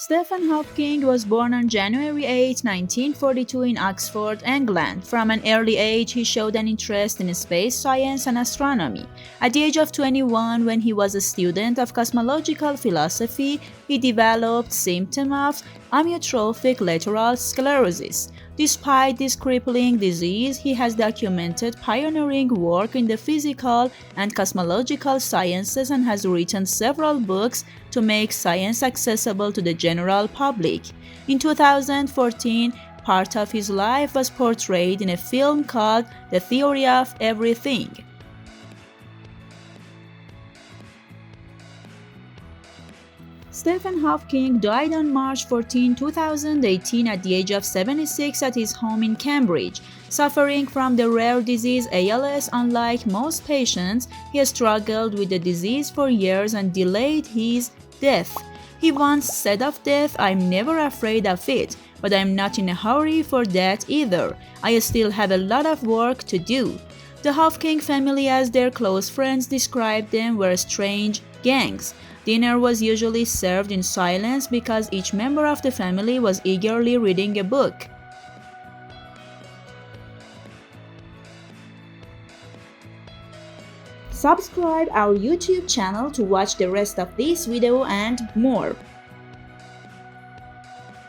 Stephen Hawking was born on January 8, 1942 in Oxford, England. From an early age, he showed an interest in space science and astronomy. At the age of 21, when he was a student of cosmological philosophy, he developed symptoms of amyotrophic lateral sclerosis. Despite this crippling disease, he has documented pioneering work in the physical and cosmological sciences and has written several books to make science accessible to the general public. In 2014, part of his life was portrayed in a film called The Theory of Everything. Stephen Hawking died on March 14, 2018 at the age of 76 at his home in Cambridge. Suffering from the rare disease ALS, unlike most patients, he has struggled with the disease for years and delayed his death. He once said of death, "I'm never afraid of it, but I'm not in a hurry for that either. I still have a lot of work to do." The Hawking family, as their close friends described them, were strange gangs. Dinner was usually served in silence because each member of the family was eagerly reading a book. Subscribe our YouTube channel to watch the rest of this video and more.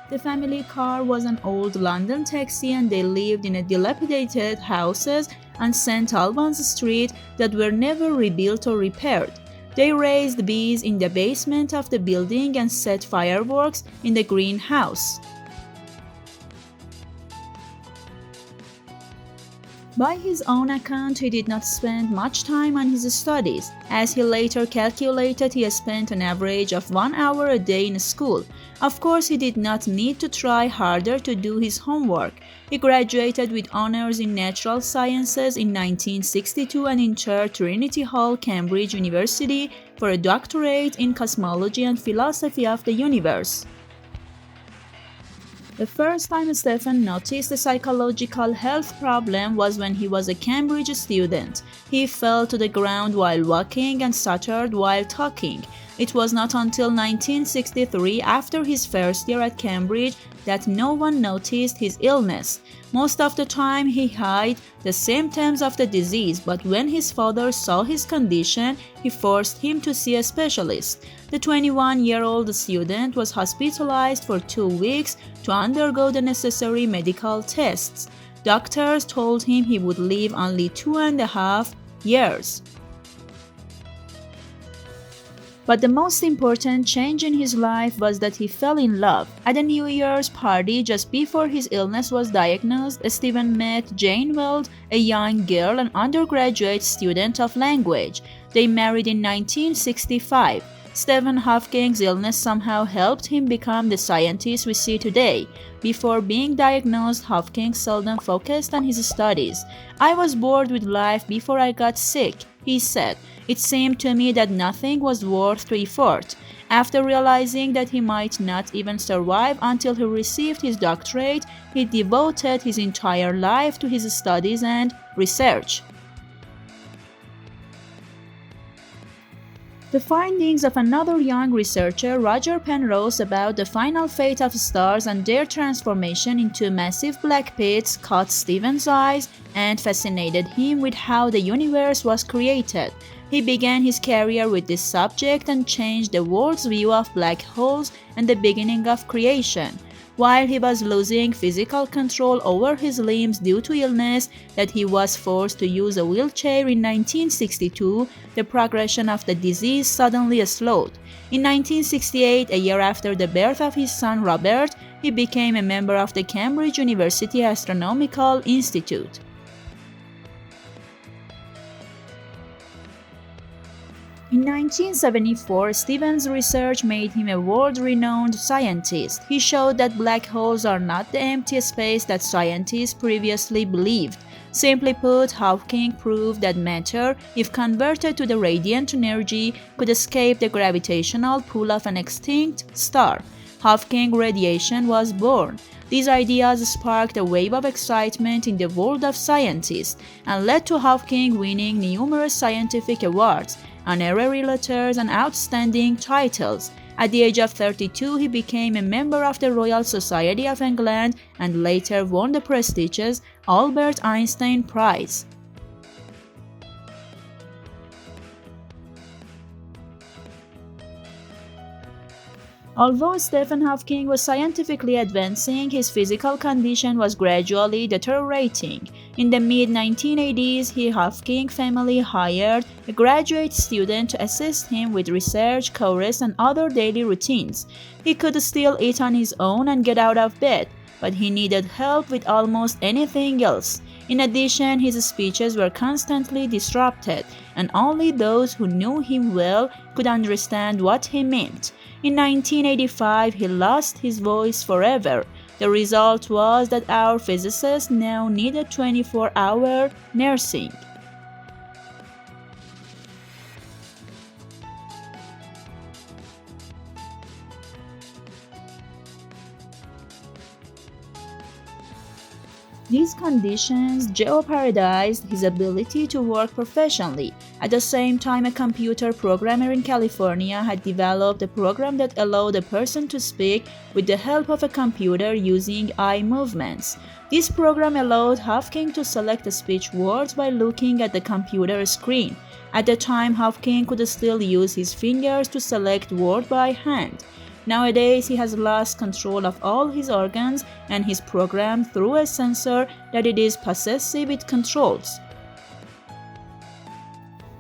The family car was an old London taxi and they lived in a dilapidated houses on St. Albans Street that were never rebuilt or repaired. They raised bees in the basement of the building and set fireworks in the greenhouse. By his own account, he did not spend much time on his studies. As he later calculated, he spent an average of 1 hour a day in school. Of course, he did not need to try harder to do his homework. He graduated with honors in natural sciences in 1962 and entered Trinity Hall, Cambridge University for a doctorate in cosmology and philosophy of the universe. The first time Stephen noticed a psychological health problem was when he was a Cambridge student. He fell to the ground while walking and stuttered while talking. It was not until 1963, after his first year at Cambridge, that no one noticed his illness. Most of the time he hid the symptoms of the disease, but when his father saw his condition, he forced him to see a specialist. The 21-year-old student was hospitalized for 2 weeks to undergo the necessary medical tests. Doctors told him he would live only 2.5 years. But the most important change in his life was that he fell in love. At a New Year's party just before his illness was diagnosed, Stephen met Jane Weld, a young girl, an undergraduate student of language. They married in 1965. Stephen Hawking's illness somehow helped him become the scientist we see today. Before being diagnosed, Hawking seldom focused on his studies. "I was bored with life before I got sick," he said. "It seemed to me that nothing was worth the effort." After realizing that he might not even survive until he received his doctorate, he devoted his entire life to his studies and research. The findings of another young researcher, Roger Penrose, about the final fate of stars and their transformation into massive black pits caught Stephen's eyes and fascinated him with how the universe was created. He began his career with this subject and changed the world's view of black holes and the beginning of creation. While he was losing physical control over his limbs due to illness that he was forced to use a wheelchair in 1962, the progression of the disease suddenly slowed. In 1968, a year after the birth of his son Robert, he became a member of the Cambridge University Astronomical Institute. In 1974, Stephen's research made him a world-renowned scientist. He showed that black holes are not the empty space that scientists previously believed. Simply put, Hawking proved that matter, if converted to the radiant energy, could escape the gravitational pull of an extinct star. Hawking radiation was born. These ideas sparked a wave of excitement in the world of scientists and led to Hawking winning numerous scientific awards, honorary letters, and outstanding titles. At the age of 32, he became a member of the Royal Society of England and later won the prestigious Albert Einstein Prize. Although Stephen Hawking was scientifically advancing, his physical condition was gradually deteriorating. In the mid-1980s, Hawking family hired a graduate student to assist him with research, chorus, and other daily routines. He could still eat on his own and get out of bed, but he needed help with almost anything else. In addition, his speeches were constantly disrupted, and only those who knew him well could understand what he meant. In 1985, he lost his voice forever. The result was that our physicist now needed 24-hour nursing. These conditions jeopardized his ability to work professionally. At the same time, a computer programmer in California had developed a program that allowed a person to speak with the help of a computer using eye movements. This program allowed Hawking to select speech words by looking at the computer screen. At the time, Hawking could still use his fingers to select words by hand. Nowadays, he has lost control of all his organs and is programmed through a sensor that it is possessive it controls.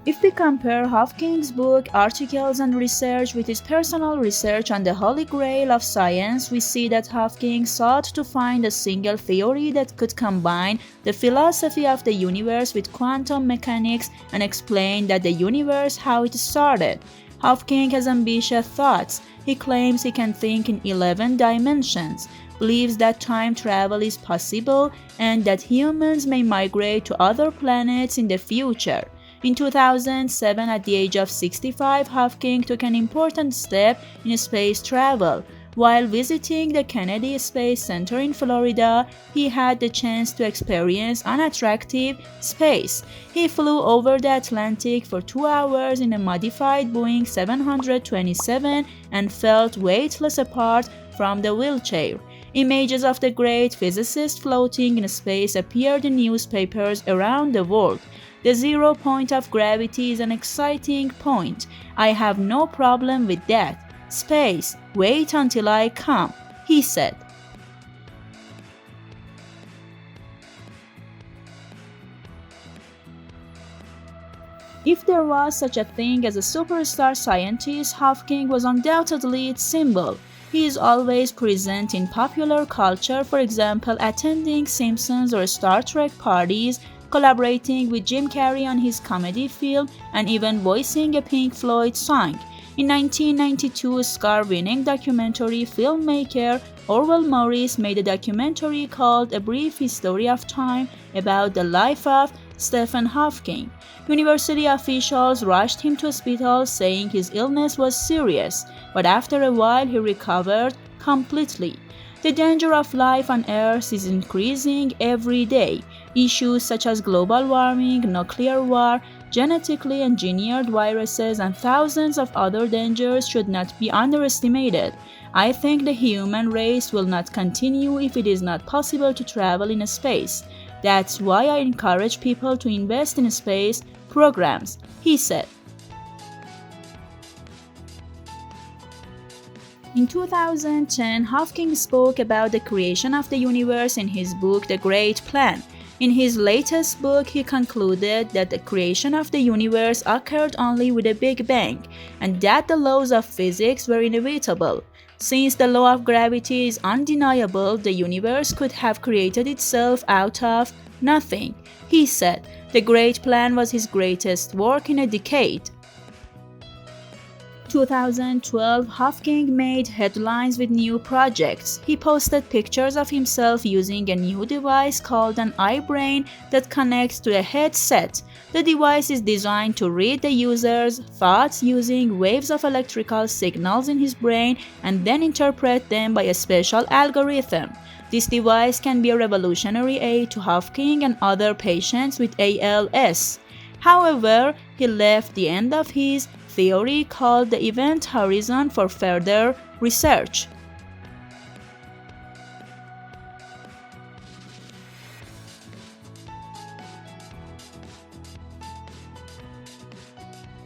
If we compare Hawking's book, articles, and research with his personal research on the Holy Grail of science, we see that Hawking sought to find a single theory that could combine the philosophy of the universe with quantum mechanics and explain that the universe how it started. Hawking has ambitious thoughts. He claims he can think in 11 dimensions, believes that time travel is possible, and that humans may migrate to other planets in the future. In 2007, at the age of 65, Hawking took an important step in space travel. While visiting the Kennedy Space Center in Florida, he had the chance to experience unattractive space. He flew over the Atlantic for 2 hours in a modified Boeing 727 and felt weightless apart from the wheelchair. Images of the great physicist floating in space appeared in newspapers around the world. The 0 point of gravity is an exciting point. I have no problem with that. Space, wait until I come, he said. If there was such a thing as a superstar scientist, Hawking was undoubtedly its symbol. He is always present in popular culture, for example, attending Simpsons or Star Trek parties, collaborating with Jim Carrey on his comedy film, and even voicing a Pink Floyd song. In 1992, Oscar-winning documentary filmmaker Orwell Morris made a documentary called A Brief History of Time about the life of Stephen Hawking. University officials rushed him to hospital saying his illness was serious, but after a while he recovered completely. The danger of life on Earth is increasing every day. Issues such as global warming, nuclear war, genetically engineered viruses, and thousands of other dangers should not be underestimated. I think the human race will not continue if it is not possible to travel in space. That's why I encourage people to invest in space programs, he said. In 2010, Hawking spoke about the creation of the universe in his book The Great Plan. In his latest book, he concluded that the creation of the universe occurred only with a Big Bang, and that the laws of physics were inevitable. Since the law of gravity is undeniable, the universe could have created itself out of nothing. He said The Great Plan was his greatest work in a decade. 2012, Hawking made headlines with new projects. He posted pictures of himself using a new device called an iBrain that connects to a headset. The device is designed to read the user's thoughts using waves of electrical signals in his brain and then interpret them by a special algorithm. This device can be a revolutionary aid to Hawking and other patients with ALS. However, he left the end of his theory called the event horizon for further research.